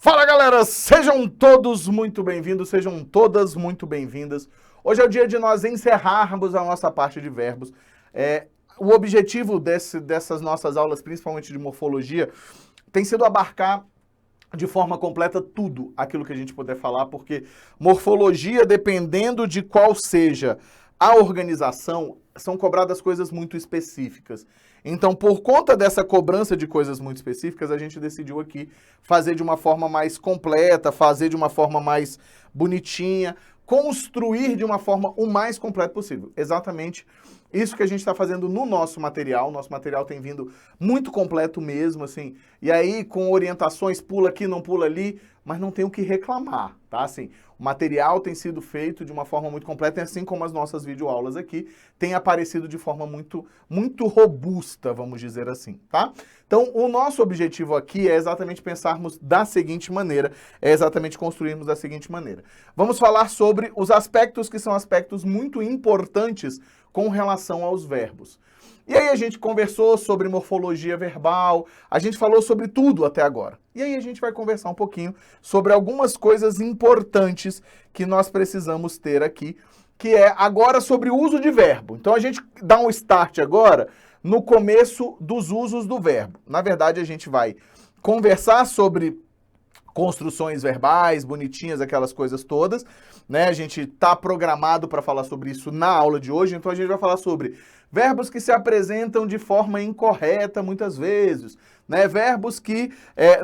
Fala galera, sejam todos muito bem-vindos, sejam todas muito bem-vindas. Hoje é o dia de nós encerrarmos a nossa parte de verbos. O objetivo dessas nossas aulas, principalmente de morfologia, tem sido abarcar de forma completa tudo aquilo que a gente puder falar, porque morfologia, dependendo de qual seja a organização, são cobradas coisas muito específicas. Então, por conta dessa cobrança de coisas muito específicas, a gente decidiu aqui fazer de uma forma mais completa, fazer de uma forma mais bonitinha, construir de uma forma o mais completa possível. Exatamente isso que a gente está fazendo no nosso material. Nosso material tem vindo muito completo mesmo, assim. E aí, com orientações, pula aqui, não pula ali, mas não tem o que reclamar, tá? Assim, o material tem sido feito de uma forma muito completa, assim como as nossas videoaulas aqui têm aparecido de forma muito robusta, vamos dizer assim, tá? Então, o nosso objetivo aqui é exatamente pensarmos da seguinte maneira, é exatamente construirmos da seguinte maneira. Vamos falar sobre os aspectos que são aspectos muito importantes com relação aos verbos. E aí a gente conversou sobre morfologia verbal, a gente falou sobre tudo até agora. E aí a gente vai conversar um pouquinho sobre algumas coisas importantes que nós precisamos ter aqui, que é agora sobre o uso de verbo. Então a gente dá um start agora no começo dos usos do verbo. Na verdade, a gente vai conversar sobre construções verbais, bonitinhas, aquelas coisas todas, né? A gente tá programado para falar sobre isso na aula de hoje, então a gente vai falar sobre verbos que se apresentam de forma incorreta muitas vezes, né? Verbos que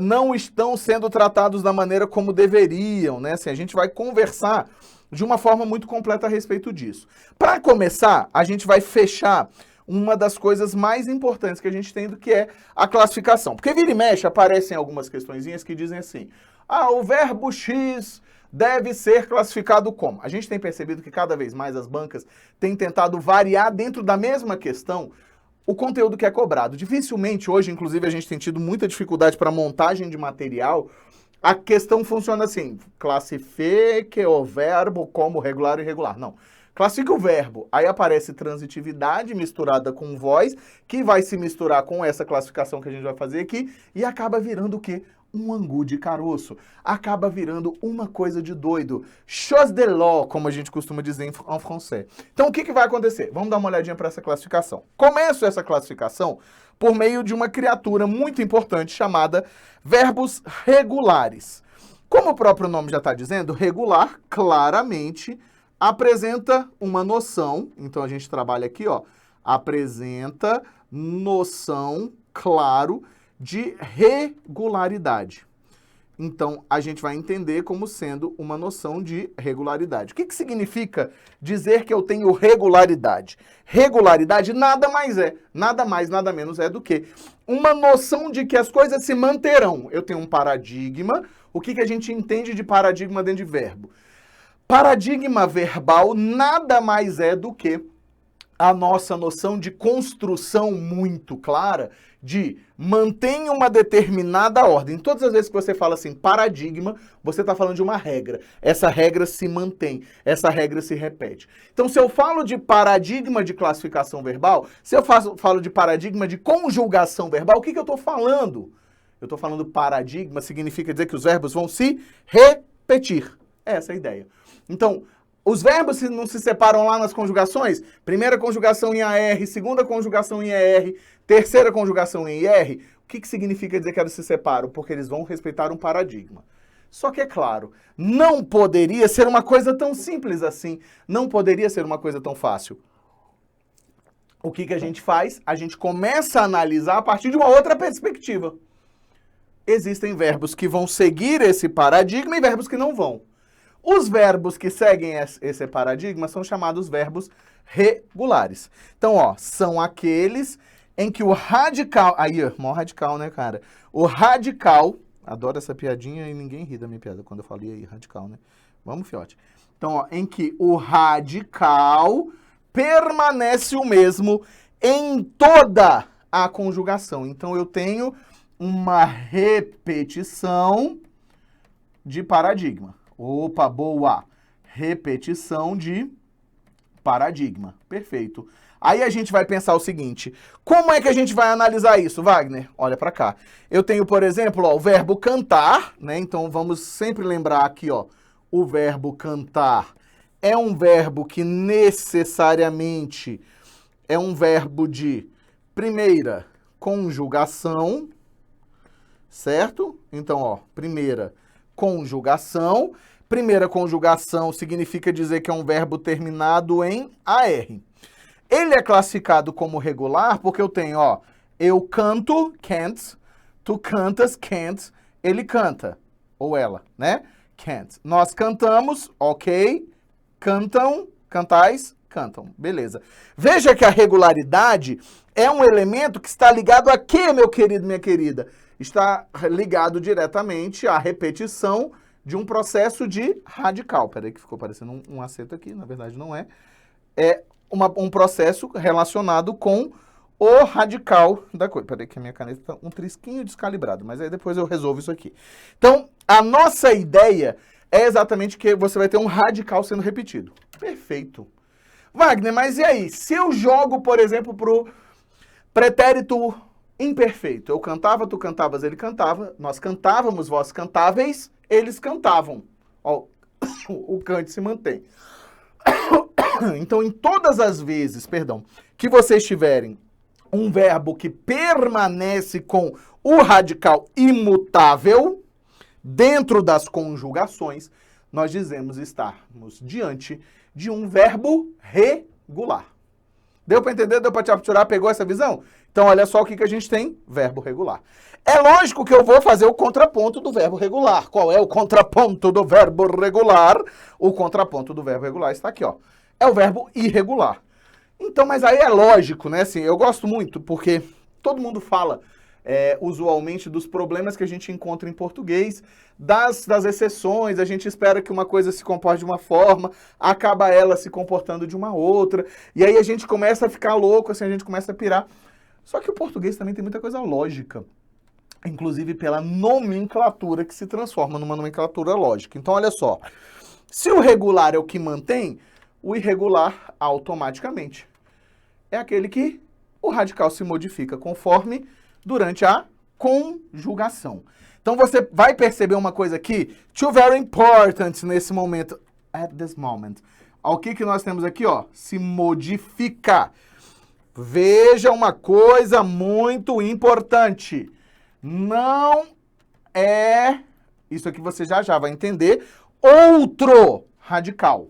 não estão sendo tratados da maneira como deveriam, né? Assim, a gente vai conversar de uma forma muito completa a respeito disso. Para começar, a gente vai fechar uma das coisas mais importantes que a gente tem, do que é a classificação. Porque vira e mexe, aparecem algumas questõezinhas que dizem assim, o verbo X deve ser classificado como? A gente tem percebido que cada vez mais as bancas têm tentado variar dentro da mesma questão o conteúdo que é cobrado. Dificilmente hoje, inclusive, a gente tem tido muita dificuldade para montagem de material. A questão funciona assim, classifique o verbo como regular e irregular. Não. Classifica o verbo, aí aparece transitividade misturada com voz, que vai se misturar com essa classificação que a gente vai fazer aqui, e acaba virando o quê? Um angu de caroço. Acaba virando uma coisa de doido. Chose de law, como a gente costuma dizer em francês. Então, o que vai acontecer? Vamos dar uma olhadinha para essa classificação. Começo essa classificação por meio de uma criatura muito importante chamada verbos regulares. Como o próprio nome já está dizendo, regular, claramente, apresenta uma noção, então a gente trabalha aqui, apresenta noção, claro, de regularidade. Então, a gente vai entender como sendo uma noção de regularidade. O que significa dizer que eu tenho regularidade? Regularidade nada mais, nada menos é do que uma noção de que as coisas se manterão. Eu tenho um paradigma. O que a gente entende de paradigma dentro de verbo? Paradigma verbal nada mais é do que a nossa noção de construção muito clara de mantém uma determinada ordem. Todas as vezes que você fala assim, paradigma, você está falando de uma regra. Essa regra se mantém, essa regra se repete. Então, se eu falo de paradigma de classificação verbal, se eu falo de paradigma de conjugação verbal, o que eu estou falando? Eu estou falando paradigma, significa dizer que os verbos vão se repetir. Essa é a ideia. Então, os verbos não se separam lá nas conjugações? Primeira conjugação em AR, segunda conjugação em ER, terceira conjugação em IR. O que significa dizer que elas se separam? Porque eles vão respeitar um paradigma. Só que, é claro, não poderia ser uma coisa tão simples assim. Não poderia ser uma coisa tão fácil. O que a gente faz? A gente começa a analisar a partir de uma outra perspectiva. Existem verbos que vão seguir esse paradigma e verbos que não vão. Os verbos que seguem esse paradigma são chamados verbos regulares. Então, são aqueles em que o radical... Aí, mó radical, né, cara? O radical... Adoro essa piadinha e ninguém ri da minha piada quando eu falei aí, radical, né? Vamos, fiote. Então, em que o radical permanece o mesmo em toda a conjugação. Então, eu tenho uma repetição de paradigma. Opa, boa! Repetição de paradigma. Perfeito. Aí a gente vai pensar o seguinte, como é que a gente vai analisar isso, Wagner? Olha para cá. Eu tenho, por exemplo, ó, o verbo cantar, né? Então vamos sempre lembrar aqui, ó, o verbo cantar é um verbo que necessariamente é um verbo de primeira conjugação, certo? Então, ó, primeira conjugação. Primeira conjugação significa dizer que é um verbo terminado em AR. Ele é classificado como regular porque eu tenho, ó, eu canto, can't, tu cantas, can't, ele canta, ou ela, né? Can't. Nós cantamos, ok, cantam, cantais, cantam, beleza. Veja que a regularidade é um elemento que está ligado a quê, meu querido, minha querida? Está ligado diretamente à repetição de um processo de radical. Peraí que ficou parecendo um acento aqui, na verdade não é. É um processo relacionado com o radical da coisa. Peraí que a minha caneta está um trisquinho descalibrado, mas aí depois eu resolvo isso aqui. Então, a nossa ideia é exatamente que você vai ter um radical sendo repetido. Perfeito. Wagner, mas e aí? Se eu jogo, por exemplo, pro pretérito imperfeito. Eu cantava, tu cantavas, ele cantava. Nós cantávamos, vós cantáveis, eles cantavam. Ó, o cante se mantém. Então, em todas as vezes, que vocês tiverem um verbo que permanece com o radical imutável dentro das conjugações, nós dizemos estarmos diante de um verbo regular. Deu para entender? Deu para te capturar? Pegou essa visão? Então, olha só o que a gente tem. Verbo regular. É lógico que eu vou fazer o contraponto do verbo regular. Qual é o contraponto do verbo regular? O contraponto do verbo regular está aqui, ó. É o verbo irregular. Então, mas aí é lógico, né? Assim, eu gosto muito porque todo mundo fala usualmente dos problemas que a gente encontra em português, das exceções, a gente espera que uma coisa se comporte de uma forma, acaba ela se comportando de uma outra, e aí a gente começa a ficar louco, assim, a gente começa a pirar. Só que o português também tem muita coisa lógica, inclusive pela nomenclatura que se transforma numa nomenclatura lógica. Então, olha só, se o regular é o que mantém, o irregular automaticamente é aquele que o radical se modifica conforme durante a conjugação. Então você vai perceber uma coisa aqui, two very important nesse momento, at this moment. O que nós temos aqui, ó? Se modifica. Veja uma coisa muito importante. Não é, isso aqui você já vai entender, outro radical.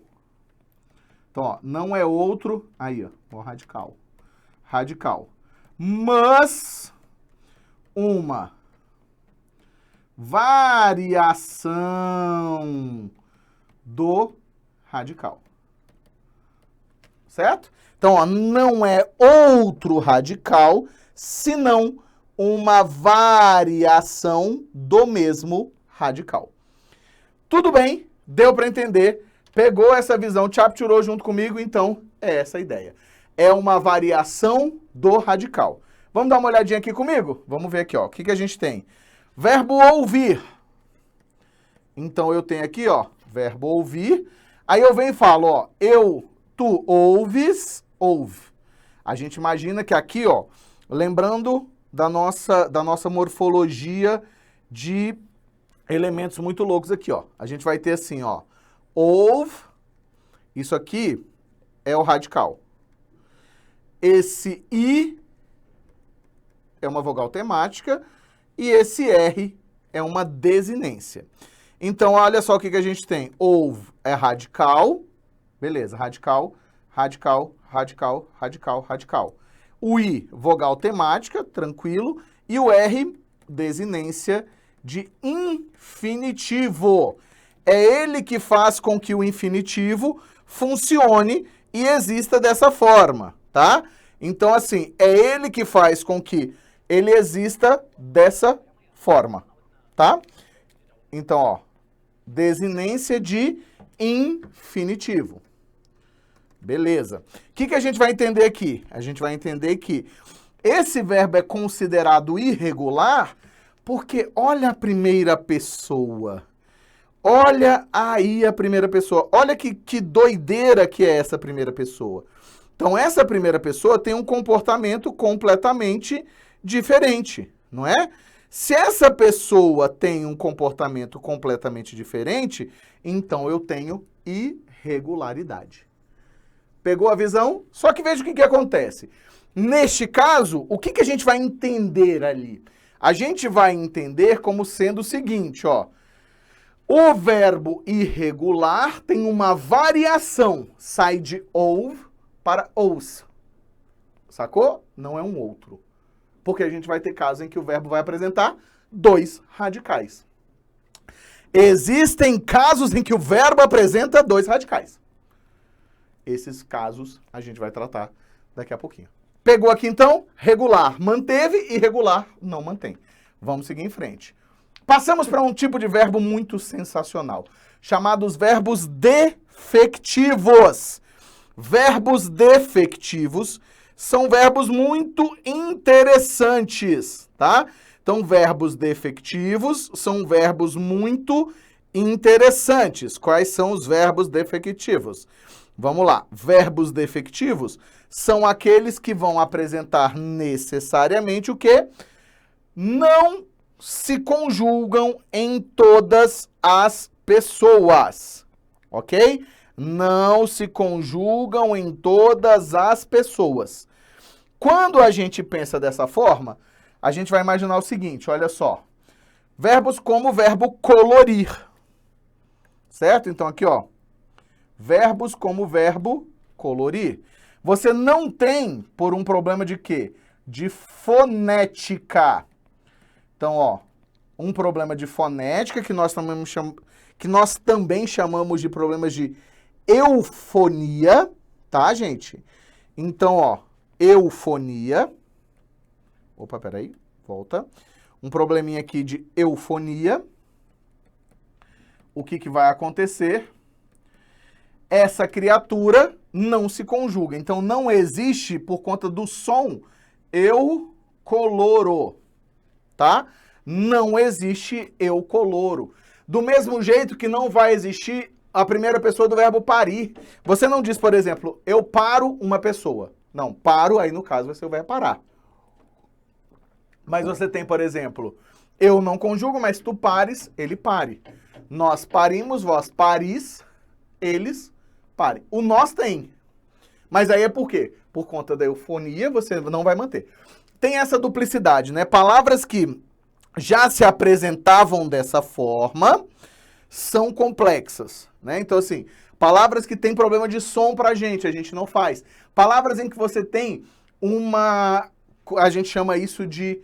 Então, ó, não é outro, aí, ó, o radical. Radical. Mas uma variação do radical. Certo? Então, ó, não é outro radical, senão uma variação do mesmo radical. Tudo bem? Deu para entender? Pegou essa visão, capturou junto comigo, então é essa a ideia. É uma variação do radical. Vamos dar uma olhadinha aqui comigo? Vamos ver aqui, ó. O que a gente tem? Verbo ouvir. Então, eu tenho aqui, ó, verbo ouvir. Aí eu venho e falo, ó, tu ouves, ouve. A gente imagina que aqui, ó, lembrando da nossa morfologia de elementos muito loucos aqui, ó. A gente vai ter assim, ó, ouve, isso aqui é o radical. Esse I é uma vogal temática e esse R é uma desinência. Então, olha só o que a gente tem. Ouve é radical, beleza, radical, radical, radical, radical, radical. O I, vogal temática, tranquilo, e o R, desinência de infinitivo. É ele que faz com que o infinitivo funcione e exista dessa forma, tá? Então, assim, é ele que faz com que ele exista dessa forma, tá? Então, ó, desinência de infinitivo. Beleza. O que a gente vai entender aqui? A gente vai entender que esse verbo é considerado irregular porque olha a primeira pessoa. Olha aí a primeira pessoa. Olha que doideira que é essa primeira pessoa. Então, essa primeira pessoa tem um comportamento completamente diferente, não é? Se essa pessoa tem um comportamento completamente diferente, então eu tenho irregularidade. Pegou a visão? Só que veja o que acontece. Neste caso, o que a gente vai entender ali? A gente vai entender como sendo o seguinte, ó. O verbo irregular tem uma variação, sai de ouve para ouça. Sacou? Não é um outro. Porque a gente vai ter casos em que o verbo vai apresentar dois radicais. Existem casos em que o verbo apresenta dois radicais. Esses casos a gente vai tratar daqui a pouquinho. Pegou aqui então? Regular manteve, irregular não mantém. Vamos seguir em frente. Passamos para um tipo de verbo muito sensacional, chamados verbos defectivos. Verbos defectivos são verbos muito interessantes, tá? Então, verbos defectivos são verbos muito interessantes. Quais são os verbos defectivos? Vamos lá. Verbos defectivos são aqueles que vão apresentar necessariamente o quê? Não se conjugam em todas as pessoas, ok? Não se conjugam em todas as pessoas. Quando a gente pensa dessa forma, a gente vai imaginar o seguinte, olha só. Verbos como o verbo colorir, certo? Então aqui, ó, verbos como o verbo colorir. Você não tem por um problema de quê? De fonética. Então, ó, um problema de fonética que nós também chamamos de problemas de eufonia, tá, gente? Então, ó, eufonia. Opa, peraí, volta. Um probleminha aqui de eufonia. O que vai acontecer? Essa criatura não se conjuga. Então, não existe por conta do som eucoloro, tá? Não existe eucoloro. Do mesmo jeito que não vai existir a primeira pessoa do verbo parir. Você não diz, por exemplo, eu paro uma pessoa. Não, paro, aí no caso vai ser o verbo parar. Mas você tem, por exemplo, eu não conjugo, mas tu pares, ele pare. Nós parimos, vós paris, eles parem. O nós tem. Mas aí é por quê? Por conta da eufonia, você não vai manter. Tem essa duplicidade, né? Palavras que já se apresentavam dessa forma são complexas, né? Então, assim, palavras que têm problema de som pra gente, a gente não faz. Palavras em que você tem uma... A gente chama isso de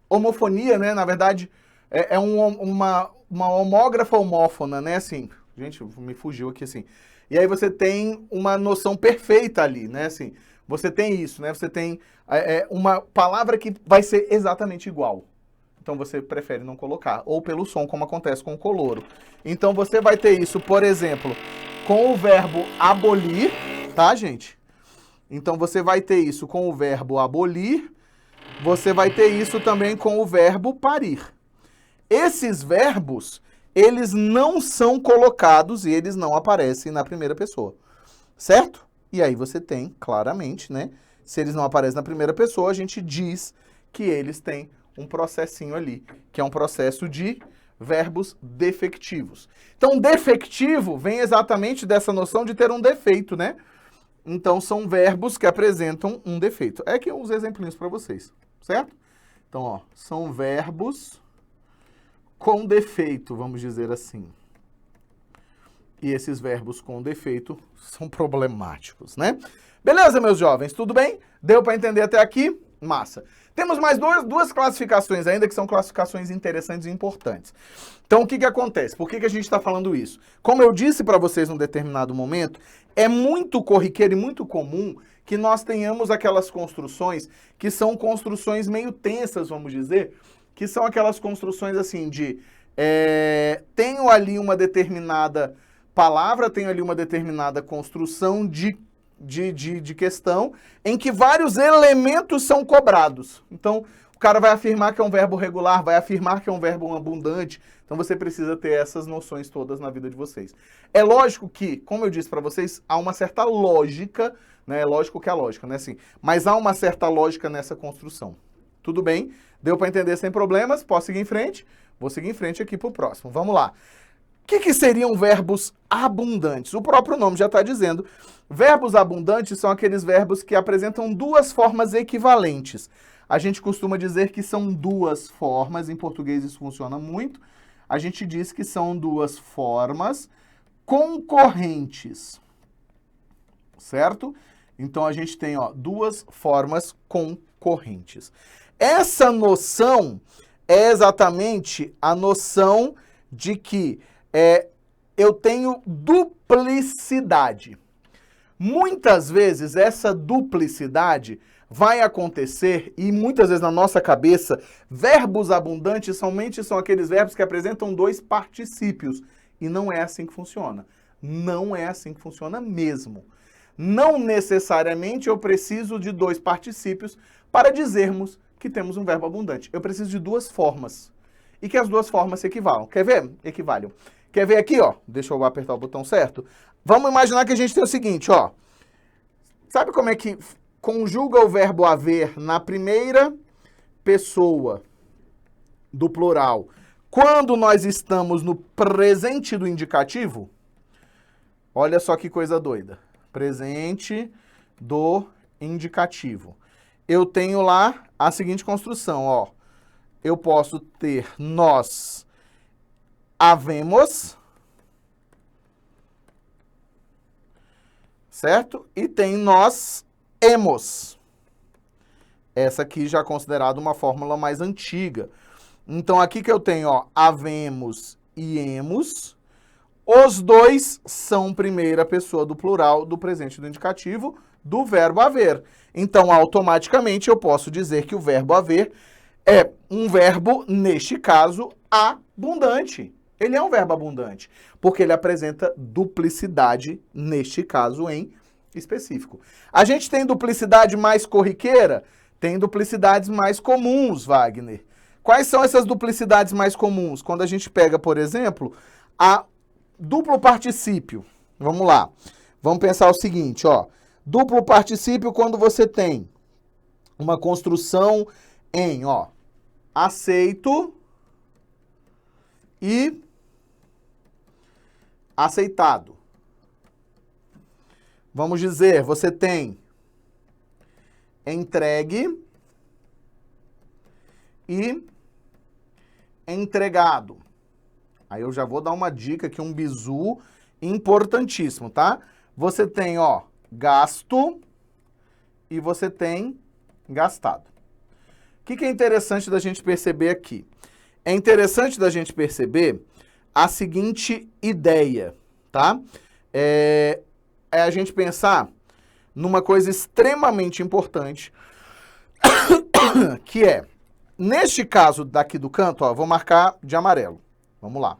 homofonia, né? Na verdade, é uma homógrafa homófona, né? Assim, gente, me fugiu aqui, assim. E aí você tem uma noção perfeita ali, né? Assim, você tem isso, né? Você tem uma palavra que vai ser exatamente igual. Então você prefere não colocar. Ou pelo som, como acontece com o coloro. Então você vai ter isso, por exemplo, com o verbo abolir, tá, gente? Então você vai ter isso com o verbo abolir. Você vai ter isso também com o verbo parir. Esses verbos, eles não são colocados e eles não aparecem na primeira pessoa. Certo? E aí você tem, claramente, né? Se eles não aparecem na primeira pessoa, a gente diz que eles têm um processinho ali, que é um processo de verbos defectivos. Então, defectivo vem exatamente dessa noção de ter um defeito, né? Então, são verbos que apresentam um defeito. É aqui uns exemplinhos para vocês, certo? Então, ó, são verbos com defeito, vamos dizer assim. E esses verbos com defeito são problemáticos, né? Beleza, meus jovens? Tudo bem? Deu para entender até aqui? Massa. Temos mais duas classificações ainda, que são classificações interessantes e importantes. Então, o que acontece? Por que a gente está falando isso? Como eu disse para vocês num determinado momento, é muito corriqueiro e muito comum que nós tenhamos aquelas construções que são construções meio tensas, vamos dizer, que são aquelas construções assim de... tenho ali uma determinada palavra, tenho ali uma determinada construção de de questão em que vários elementos são cobrados. Então, o cara vai afirmar que é um verbo regular, vai afirmar que é um verbo abundante. Então, você precisa ter essas noções todas na vida de vocês. É lógico que, como eu disse para vocês, há uma certa lógica, né? É lógico que é a lógica, né? Assim, mas há uma certa lógica nessa construção. Tudo bem? Deu para entender sem problemas? Posso seguir em frente? Vou seguir em frente aqui para o próximo. Vamos lá. O que seriam verbos abundantes? O próprio nome já está dizendo. Verbos abundantes são aqueles verbos que apresentam duas formas equivalentes. A gente costuma dizer que são duas formas, em português isso funciona muito. A gente diz que são duas formas concorrentes, certo? Então a gente tem, ó, duas formas concorrentes. Essa noção é exatamente a noção de que eu tenho duplicidade. Muitas vezes essa duplicidade vai acontecer, e muitas vezes na nossa cabeça, verbos abundantes somente são aqueles verbos que apresentam dois particípios. E não é assim que funciona. Não é assim que funciona mesmo. Não necessariamente eu preciso de dois particípios para dizermos que temos um verbo abundante. Eu preciso de duas formas. E que as duas formas se equivalam. Quer ver? Equivalem. Quer ver aqui, ó? Deixa eu apertar o botão certo. Vamos imaginar que a gente tem o seguinte, ó. Sabe como é que conjuga o verbo haver na primeira pessoa do plural quando nós estamos no presente do indicativo? Olha só que coisa doida. Presente do indicativo. Eu tenho lá a seguinte construção, ó. Eu posso ter nós havemos, certo? E tem nós hemos. Essa aqui já é considerada uma fórmula mais antiga. Então, aqui que eu tenho, ó, havemos e hemos. Os dois são primeira pessoa do plural do presente do indicativo do verbo haver. Então, automaticamente, eu posso dizer que o verbo haver é um verbo, neste caso, abundante. Ele é um verbo abundante, porque ele apresenta duplicidade, neste caso em específico. A gente tem duplicidade mais corriqueira? Tem duplicidades mais comuns, Wagner. Quais são essas duplicidades mais comuns? Quando a gente pega, por exemplo, a duplo particípio. Vamos lá. Vamos pensar o seguinte, ó. Duplo particípio quando você tem uma construção em, ó, aceito e aceitado. Vamos dizer, você tem entregue e entregado. Aí eu já vou dar uma dica aqui, um bizu importantíssimo, tá? Você tem, ó, gasto e você tem gastado. O que é interessante da gente perceber aqui? É interessante da gente perceber a seguinte ideia, tá? É a gente pensar numa coisa extremamente importante, que é, neste caso daqui do canto, ó, vou marcar de amarelo. Vamos lá.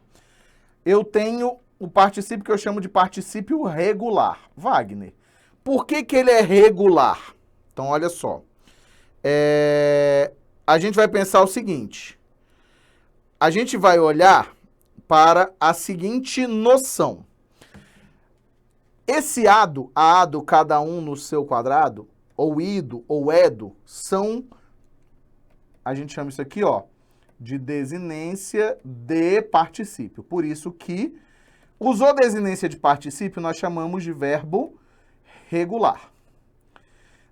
Eu tenho o particípio que eu chamo de particípio regular. Wagner, por que ele é regular? Então, olha só. A gente vai pensar o seguinte. A gente vai olhar para a seguinte noção. Esse ado, ado, cada um no seu quadrado, ou ido, ou edo, são, a gente chama isso aqui, ó, de desinência de particípio. Por isso que usou desinência de particípio, nós chamamos de verbo regular.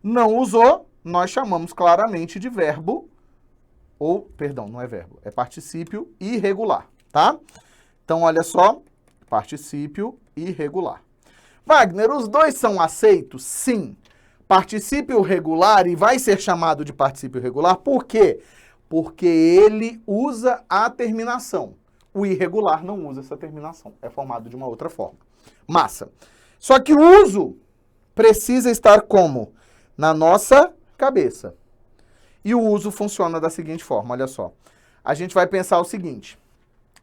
Não usou, nós chamamos claramente de verbo, ou, perdão, não é verbo, é particípio irregular, tá? Então, olha só, particípio irregular. Wagner, os dois são aceitos? Sim. Particípio regular e vai ser chamado de particípio regular, por quê? Porque ele usa a terminação. O irregular não usa essa terminação, é formado de uma outra forma. Massa. Só que o uso precisa estar como? Na nossa cabeça. E o uso funciona da seguinte forma, olha só. A gente vai pensar o seguinte.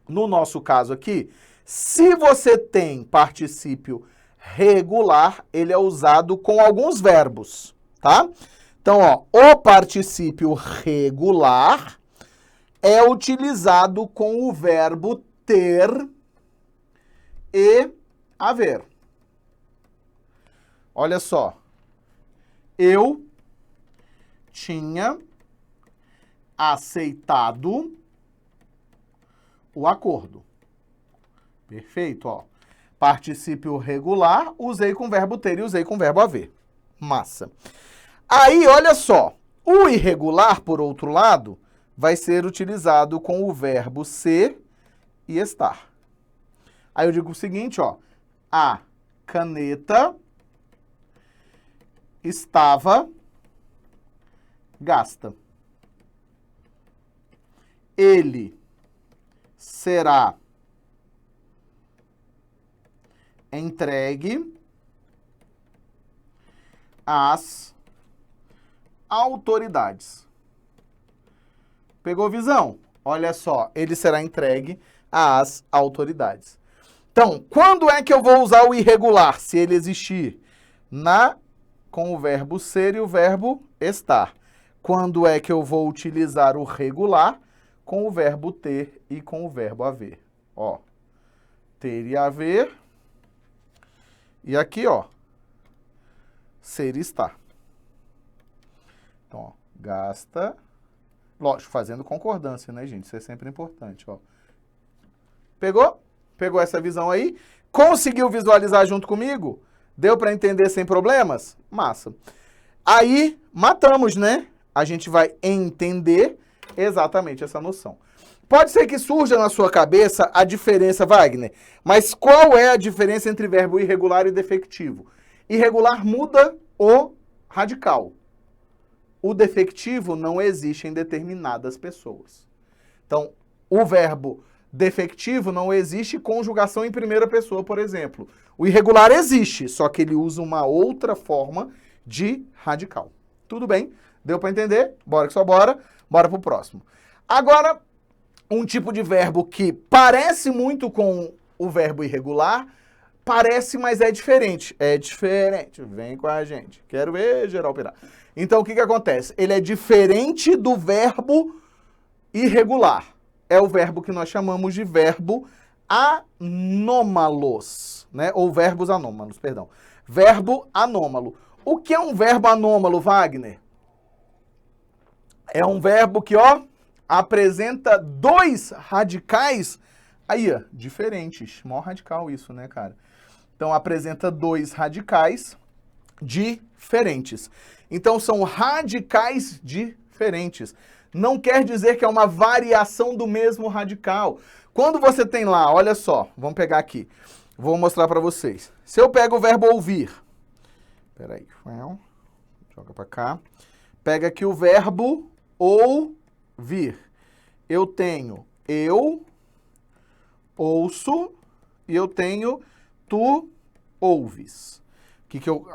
No nosso caso aqui, se você tem particípio regular, ele é usado com alguns verbos, tá? Então, ó, o particípio regular é utilizado com o verbo ter e haver. Olha só. Eu tinha aceitado o acordo. Perfeito, ó. Particípio regular, usei com o verbo ter e usei com o verbo haver. Massa. Aí, olha só. O irregular, por outro lado, vai ser utilizado com o verbo ser e estar. Aí eu digo o seguinte, ó. A caneta estava gasta. Ele será entregue às autoridades. Pegou visão? Olha só, ele será entregue às autoridades. Então, quando é que eu vou usar o irregular, se ele existir? Com o verbo ser e o verbo estar. Quando é que eu vou utilizar o regular? Com o verbo ter e com o verbo haver. Ó, ter e haver. E aqui, ó, ser e estar. Então, ó, gasta. Lógico, fazendo concordância, né, gente? Isso é sempre importante, ó. Pegou? Pegou essa visão aí? Conseguiu visualizar junto comigo? Deu para entender sem problemas? Massa. Aí, matamos, né? A gente vai entender exatamente essa noção. Pode ser que surja na sua cabeça a diferença, Wagner, mas qual é a diferença entre verbo irregular e defectivo? Irregular muda o radical. O defectivo não existe em determinadas pessoas. Então, o verbo defectivo não existe conjugação em primeira pessoa, por exemplo. O irregular existe, só que ele usa uma outra forma de radical. Tudo bem? Deu para entender? Bora que só bora. Bora pro próximo. Agora, um tipo de verbo que parece muito com o verbo irregular, parece, mas é diferente. É diferente. Vem com a gente. Quero ver geral pirar. Então, o que acontece? Ele é diferente do verbo irregular. É o verbo que nós chamamos de verbo anômalos, né? Ou verbos anômalos, perdão. Verbo anômalo. O que é um verbo anômalo, Wagner? É um verbo que, ó, apresenta dois radicais, aí, ó, diferentes. Mó radical isso, né, cara? Então, apresenta dois radicais diferentes. Então, são radicais diferentes. Não quer dizer que é uma variação do mesmo radical. Quando você tem lá, olha só, vamos pegar aqui. Vou mostrar para vocês. Se eu pego o verbo ouvir, peraí, joga para cá. Pega aqui o verbo ouvir. Eu tenho eu ouço e eu tenho tu ouves.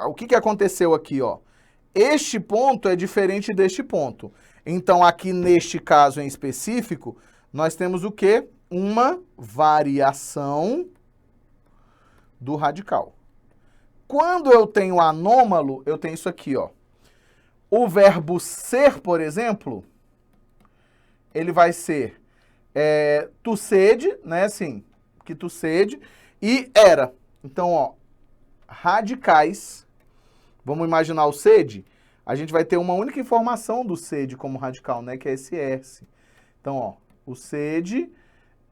O que aconteceu aqui, ó? Este ponto é diferente deste ponto. Então, aqui neste caso em específico, nós temos o quê? Uma variação do radical. Quando eu tenho anômalo, eu tenho isso aqui, ó. O verbo ser, por exemplo, ele vai ser tu sede, né, assim, que tu sede, e era. Então, ó, radicais, vamos imaginar o sede, a gente vai ter uma única informação do sede como radical, né, que é esse S. Então, ó, o sede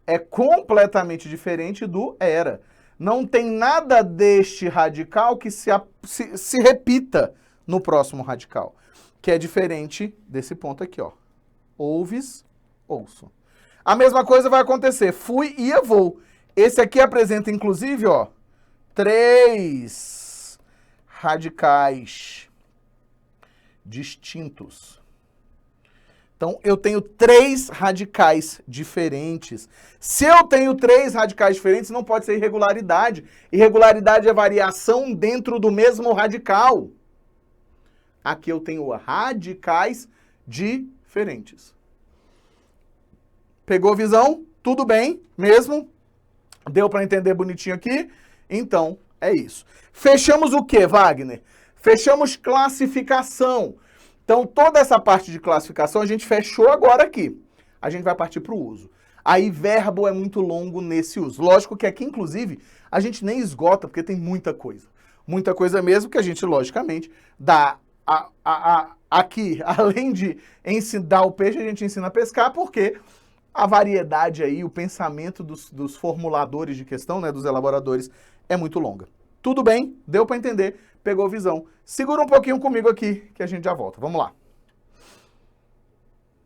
é completamente diferente do era. Não tem nada deste radical que se repita no próximo radical, que é diferente desse ponto aqui, ó. Ouves, ouço. A mesma coisa vai acontecer. Fui, ia, vou. Esse aqui apresenta, inclusive, ó, 3 radicais distintos. Então, eu tenho 3 radicais diferentes. Se eu tenho 3 radicais diferentes, não pode ser irregularidade. Irregularidade é variação dentro do mesmo radical. Aqui eu tenho radicais diferentes. Pegou visão? Tudo bem mesmo? Deu para entender bonitinho aqui? Então, É isso. Fechamos o quê, Wagner? Fechamos classificação. Então, toda essa parte de classificação a gente fechou agora aqui. A gente vai partir para o uso. Aí, verbo é muito longo nesse uso. Lógico que aqui, inclusive, a gente nem esgota, porque tem muita coisa. Muita coisa mesmo que a gente, logicamente, dá aqui, além de ensinar o peixe, a gente ensina a pescar, porque a variedade aí, o pensamento dos formuladores de questão, né, dos elaboradores, é muito longa. Tudo bem? Deu para entender? Pegou visão? Segura um pouquinho comigo aqui, que a gente já volta. Vamos lá.